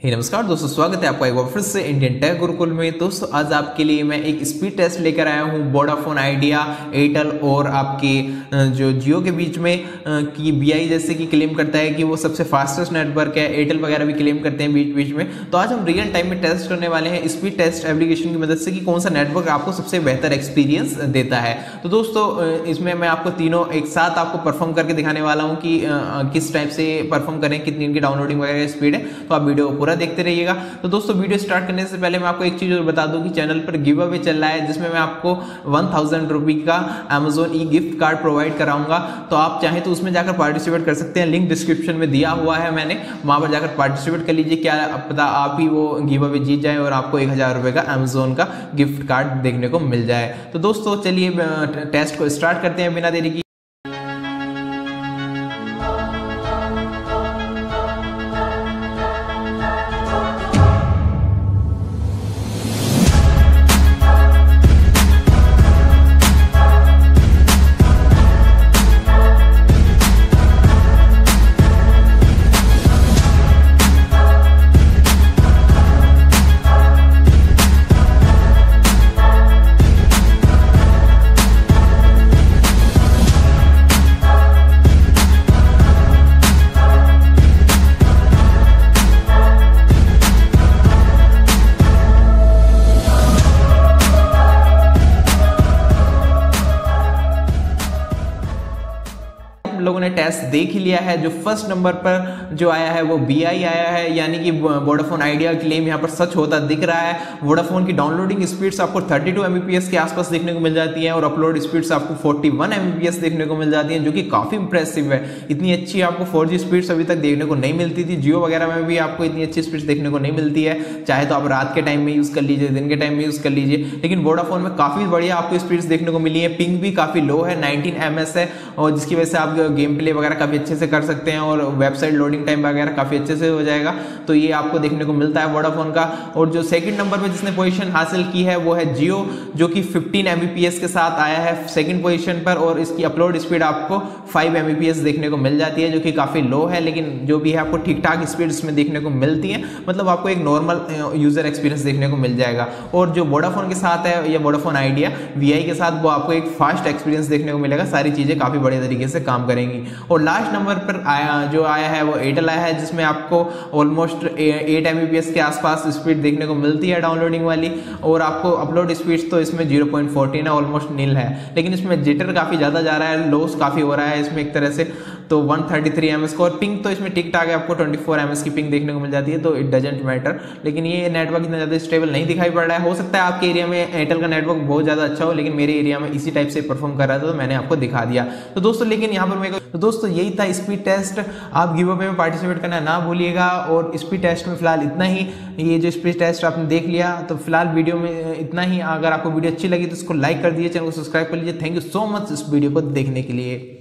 नमस्कार दोस्तों, स्वागत है आपका एक बार फिर से इंडियन टेक गुरुकुल में। दोस्तों आज आपके लिए मैं एक स्पीड टेस्ट लेकर आया हूँ वोडाफोन आइडिया, एयरटेल और आपके जो जियो के बीच में कि बीआई जैसे कि क्लेम करता है कि वो सबसे फास्टेस्ट नेटवर्क है। एयरटेल वगैरह भी क्लेम करते हैं बीच बीच में। तो आज हम रियल टाइम में टेस्ट करने वाले हैं स्पीड टेस्ट एप्लीकेशन की मदद से कि कौन सा नेटवर्क आपको सबसे बेहतर एक्सपीरियंस देता है। तो दोस्तों इसमें मैं आपको तीनों एक साथ आपको परफॉर्म करके दिखाने वाला हूँ कि किस टाइप से परफॉर्म करें, कितनी इनकी डाउनलोडिंग वगैरह स्पीड है। तो आप वीडियो पूरा देखते रहिएगा। तो दोस्तों वीडियो स्टार्ट करने से पहले मैं आपको एक चीज और बता दूं कि चैनल पर गिव अवे चल रहा है, जिसमें मैं आपको 1000 रुपये का Amazon ई गिफ्ट कार्ड प्रोवाइड कराऊंगा। तो आप चाहें तो उसमें जाकर पार्टिसिपेट कर सकते हैं। लिंक डिस्क्रिप्शन में दिया हुआ है मैंने, वहां पर जाकर पार्टिसिपेट कर लीजिए। क्या पता आप ही वो गिव अवे जीत जाए और आपको 1000 रुपये का Amazon का गिफ्ट कार्ड देखने को मिल जाए। तो दोस्तों चलिए टेस्ट को स्टार्ट करते हैं बिना देरी की। लोगों ने टेस्ट देख ही लिया है। जो फर्स्ट नंबर पर जो आया है वो बीआई आया है, यानी कि वोडाफोन आइडिया क्लेम यहाँ पर सच होता दिख रहा है। वोडाफोन की डाउनलोडिंग स्पीड्स आपको 32 Mbps के आसपास देखने को मिल जाती है और अपलोड स्पीड्स आपको 41 Mbps देखने को मिल जाती है, जो कि काफी इंप्रेसिव है। इतनी अच्छी आपको 4G स्पीड्स अभी तक देखने को नहीं मिलती थी। जियो वगैरह में भी आपको इतनी अच्छी स्पीड्स देखने को नहीं मिलती है, चाहे तो आप रात के टाइम में यूज कर लीजिए, दिन के टाइम में यूज कर लीजिए। लेकिन वोडाफोन में काफी बढ़िया आपको स्पीड्स देखने को मिली है। पिंग भी काफी लो है, 19 ms है, और जिसकी वजह से आप गेम प्ले वगैरह काफी अच्छे से कर सकते हैं और वेबसाइट लोडिंग टाइम वगैरह काफी अच्छे से हो जाएगा। तो ये आपको देखने को मिलता है वोडाफोन का। और जो सेकंड नंबर पे जिसने पोजीशन हासिल की है वो है जियो, जो कि 15 Mbps के साथ आया है सेकंड पोजीशन पर, और इसकी अपलोड स्पीड आपको 5 Mbps देखने को मिल जाती है, जो कि काफी लो है। लेकिन जो भी है आपको ठीक ठाक स्पीड इसमें देखने को मिलती है, मतलब आपको एक नॉर्मल यूजर एक्सपीरियंस देखने को मिल जाएगा। और जो वोडाफोन के साथ है या वोडाफोन आइडिया वीआई के साथ, वो आपको एक फास्ट एक्सपीरियंस देखने को मिलेगा। सारी चीजें काफी बड़े तरीके से काम करेंगी। और लास्ट नंबर पर जो आया है वो एयरटेल आया है, जिसमें आपको ऑलमोस्ट 8 Mbps के आसपास स्पीड देखने को मिलती है डाउनलोडिंग वाली, और आपको अपलोड स्पीड तो इसमें 0.14 है, ऑलमोस्ट नील है। लेकिन इसमें जिटर काफी ज्यादा जा रहा है, लॉस काफी हो रहा है इसमें एक तरह से। तो 133 ms का, और पिंग तो इसमें ठीक ठाक है, आपको 24 ms की पिंग देखने को मिल जाती है। तो इट डजंट मैटर। लेकिन ये नेटवर्क इतना ज्यादा स्टेबल नहीं दिखाई पड़ रहा है। हो सकता है आपके एरिया में एयरटेल का नेटवर्क बहुत ज्यादा अच्छा हो, लेकिन मेरे एरिया में इसी टाइप से परफॉर्म कर रहा था, तो मैंने आपको दिखा दिया। तो दोस्तों लेकिन यहाँ पर मेरे को, तो दोस्तों यही था स्पीड टेस्ट। आप गिव अवे में पार्टिसिपेट करना ना भूलिएगा। और स्पीड टेस्ट में फिलहाल इतना ही। ये जो स्पीड टेस्ट आपने देख लिया, तो फिलहाल वीडियो में इतना ही। अगर आपको वीडियो अच्छी लगी तो इसको लाइक कर दीजिए, चैनल को सब्सक्राइब कर लीजिए। थैंक यू सो मच इस वीडियो को देखने के लिए।